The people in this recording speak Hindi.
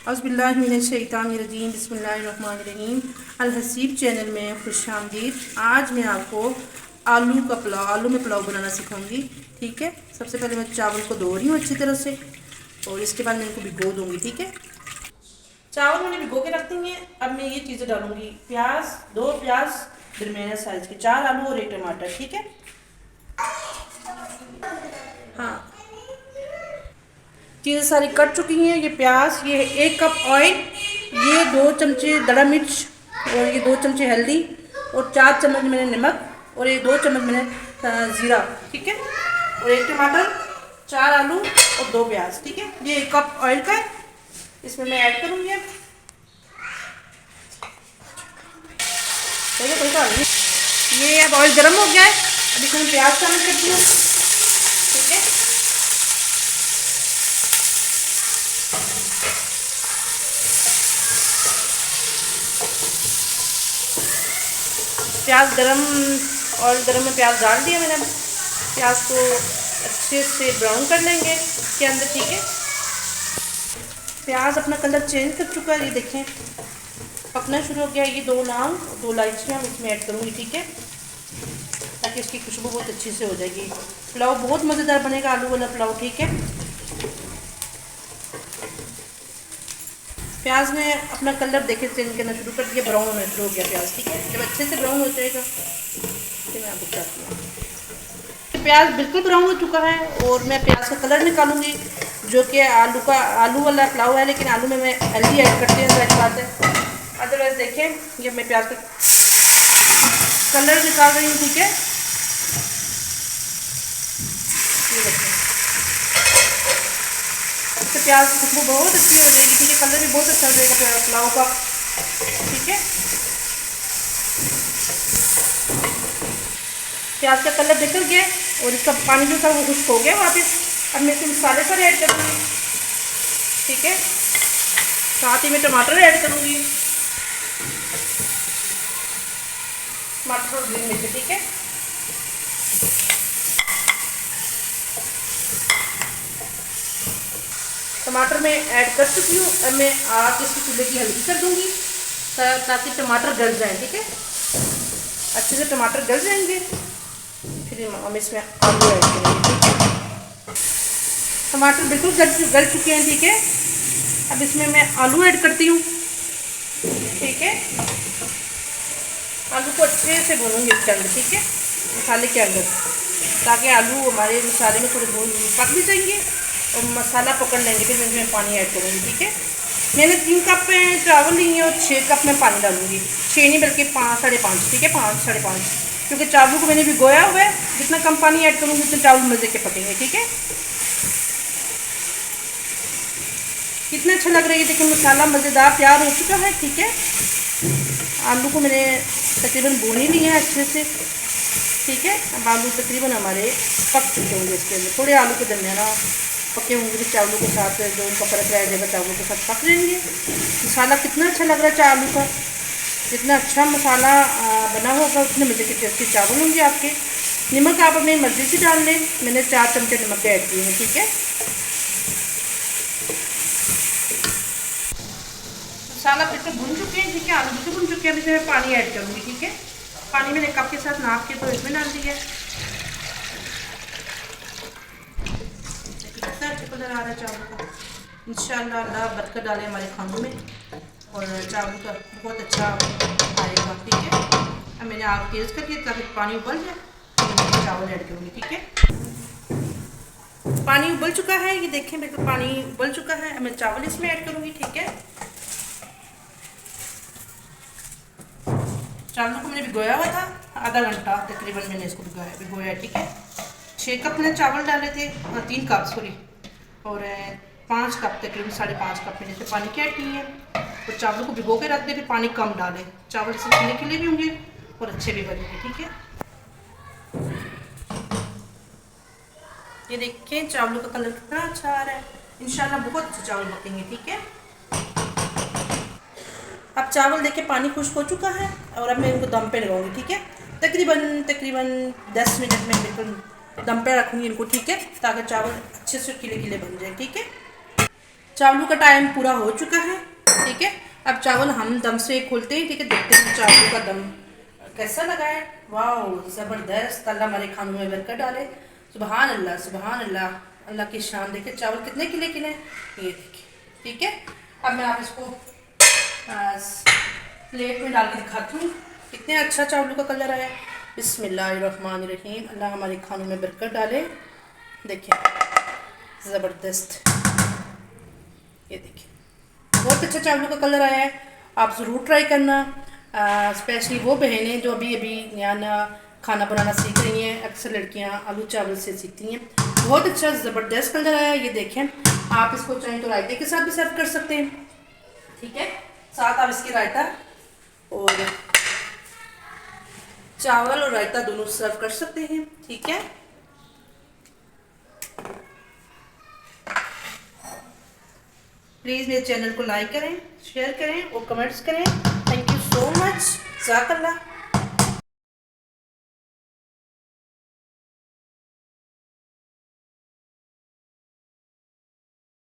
अज़बिल्लाहिमिनश्शैतानिर्रजीम बिस्मिल्लाहिर्रहमानिर्रहीम। अलहसीब चैनल में खुश आमदीद। आज मैं आपको आलू में पुलाव बनाना सिखाऊंगी। ठीक है, सबसे पहले मैं चावल को धो रही हूँ अच्छी तरह से और इसके बाद मैं इनको भिगो दूँगी। ठीक है, चावल मैंने भिगो के रख देंगे। अब मैं ये चीज़ें डालूँगी। प्याज, 2 प्याज दरमियाने साइज़ के, 4 आलू और 1 टमाटर। ठीक है, हाँ, चीज़ें सारी कट चुकी हैं। ये प्याज, ये 1 कप ऑयल, ये 2 चमचे दड़ा मिर्च और ये 2 चमचे हल्दी और 4 चम्मच मैंने नमक और ये 2 चम्मच मैंने ज़ीरा। ठीक है, और 1 टमाटर, 4 आलू और 2 प्याज। ठीक है, ये 1 कप ऑयल का है, इसमें मैं ऐड करूँगी। अब ये अब ऑयल गर्म हो गया है। अब इसमें प्याज शामिल करती हूँ। ठीक है, प्याज गरम में प्याज डाल दिया मैंने। प्याज को अच्छे से ब्राउन कर लेंगे इसके अंदर। ठीक है, प्याज अपना कलर चेंज कर चुका है, ये देखें पकना शुरू हो गया। ये 2 लौंग, 2 इलायचियाँ इसमें ऐड करूँगी। ठीक है, ताकि इसकी खुशबू बहुत अच्छी से हो जाएगी। पुलाव बहुत मज़ेदार बनेगा, आलू वाला पुलाव। ठीक है, प्याज ने अपना कलर देखे चेंज करना शुरू कर दिया, ब्राउन होना शुरू हो गया प्याज। ठीक है, जब अच्छे से ब्राउन हो जाएगा फिर मैं आपको बताती हूँ। प्याज बिल्कुल ब्राउन हो चुका है और मैं प्याज का कलर निकालूंगी, जो कि आलू वाला पुलाव है, लेकिन आलू में मैं हल्दी ऐड करती हूँ, ऐसी बात है। अदरवाइज देखें ये मैं प्याज का कलर निकाल रही हूँ। ठीक है, ये देखें, इससे प्याज की खुशबू बहुत अच्छी हो जाएगी। ठीक है, कलर भी बहुत अच्छा हो जाएगा पुलाव का। ठीक है, प्याज का कलर निकल गया और इसका पानी जो था वो खुश्क हो गया वापस। अब मैं इसमें मसाले पर ऐड करूँगी। ठीक है, साथ ही मैं टमाटर ऐड करूँगी, टमाटर और ग्रीन मिर्च। ठीक है, टमाटर मैं ऐड कर चुकी हूँ। अब मैं आग इसकी चूल्हे की हल्की कर दूँगी ताकि टमाटर गल जाए। ठीक है, अच्छे से टमाटर गल जाएंगे, फिर हम इसमें आलू ऐड करेंगे। ठीक है, टमाटर बिल्कुल गल चुके हैं। ठीक है, अब इसमें मैं आलू ऐड करती हूँ। ठीक है, आलू को अच्छे से भूनूंगी इसके अंदर। ठीक है, मसाले के अंदर, ताकि आलू हमारे मसाले में थोड़े पक भी जाएंगे और मसाला पकड़ लेंगे। फिर मैं इसमें पानी ऐड करूँगी। ठीक है, मैंने 3 कप चावल लिए और 6 कप में पानी डालूंगी। 6 नहीं बल्कि 5, 5.5। ठीक है, 5, 5.5, क्योंकि चावलों को मैंने भिगोया हुआ है। जितना कम पानी ऐड करूँगी उतने चावल मज़े के पकेंगे। ठीक है, कितना अच्छा लग रहा है। देखिए मसाला मज़ेदार तैयार हो चुका है। ठीक है, आलू को मैंने तकरीबन भून ही लिया है अच्छे से। ठीक है, अब आलू तकरीबन हमारे पक चुके होंगे। इसके अंदर थोड़े आलू के दरमियाना पके होंगे, तो चावलों के साथ जो उनका फर्क रह जाएगा चावलों के साथ पक जाएंगे। मसाला कितना अच्छा लग रहा है आलू का। जितना अच्छा मसाला बना होगा उतने मज़े के टेस्टी चावल होंगे आपके। नमक आप अपनी मर्ज़ी से डाल लें, मैंने 4 चमचे नमक ऐड किए हैं। ठीक है, मसाला बिल्कुल भुन चुके हैं। ठीक है, आलू बिल्कुल भुन चुके हैं। अब इसमें मैं पानी ऐड करूँगी। ठीक है, पानी मैंने कप के साथ नाप के तो इसमें डाल दिया। कितना अच्छा कलर आ रहा है चावल का। इंशाअल्लाह अल्लाह बरकत डाले हमारे खानों में और चावल का बहुत अच्छा आएगा। ठीक है, अब मैंने आग तेज़ कर दिया ताकि पानी उबल जाए, तो चावल ऐड करूँगी। ठीक है, पानी उबल चुका है, ये देखें बिल्कुल पानी उबल चुका है। अब मैं चावल इसमें ऐड करूँगी। ठीक है, चावलों को मैंने भिगोया हुआ था आधा घंटा तकरीबन, मैंने इसको भिगोया। ठीक है, 6 कप मैंने चावल डाले थे, 3 कप सॉरी, और 5 कप तकरीबन 5.5 कप मैंने इसमें पानी के ऐड किए हैं। और चावलों को भिगो के रख दे, फिर पानी कम डालें। चावल से खिले खिले भी होंगे और अच्छे भी बनेंगे। ठीक है, ये देखें चावलों का कलर कितना अच्छा आ रहा है। इंशाल्लाह बहुत अच्छे चावल पकेंगे। ठीक है, अब चावल देखिए पानी खुश्क हो चुका है और अब मैं इनको दम पे लगाऊंगी। ठीक है, तकरीबन 10 मिनट में बिल्कुल दम पे रखूँगी इनको। ठीक है, ताकि चावल अच्छे से खिले खिले बन जाए। ठीक है, चावलों का टाइम पूरा हो चुका है, ठीक है। अब चावल हम दम से खोलते हैं, ठीक है। देखते हैं चावलों का दम कैसा लगा है। वाह ज़बरदस्त, अल्लाह हमारे खानों में बरकत डाले। सुबहान अल्लाह, सुबहान अल्लाह, अल्लाह की शान। देखिए चावल कितने खिले खिले हैं, ये देखिए, ठीक है। अब मैं आप इसको प्लेट में डाल के दिखाती हूँ कितने अच्छा चावलों का कलर आया है। बिस्मिल्लाहिर्रहमानिर्रहीम, अल्लाह हमारे खानों में बरकत डाले। देखिए ज़बरदस्त, ये देखिए बहुत अच्छा चावलों का कलर आया है। आप ज़रूर ट्राई करना, स्पेशली वो बहनें जो अभी अभी नया खाना बनाना सीख रही हैं। अक्सर लड़कियां आलू चावल से सीखती हैं। बहुत अच्छा ज़बरदस्त कलर आया है, ये देखें। आप इसको चाहें तो रायते के साथ भी सर्व कर सकते हैं, ठीक है। साथ आप इसके रायता और चावल और रायता दोनों सर्व कर सकते हैं, ठीक है। प्लीज़ मेरे चैनल को लाइक करें, शेयर करें और कमेंट्स करें। थैंक यू सो मच, जज़ाकल्लाह।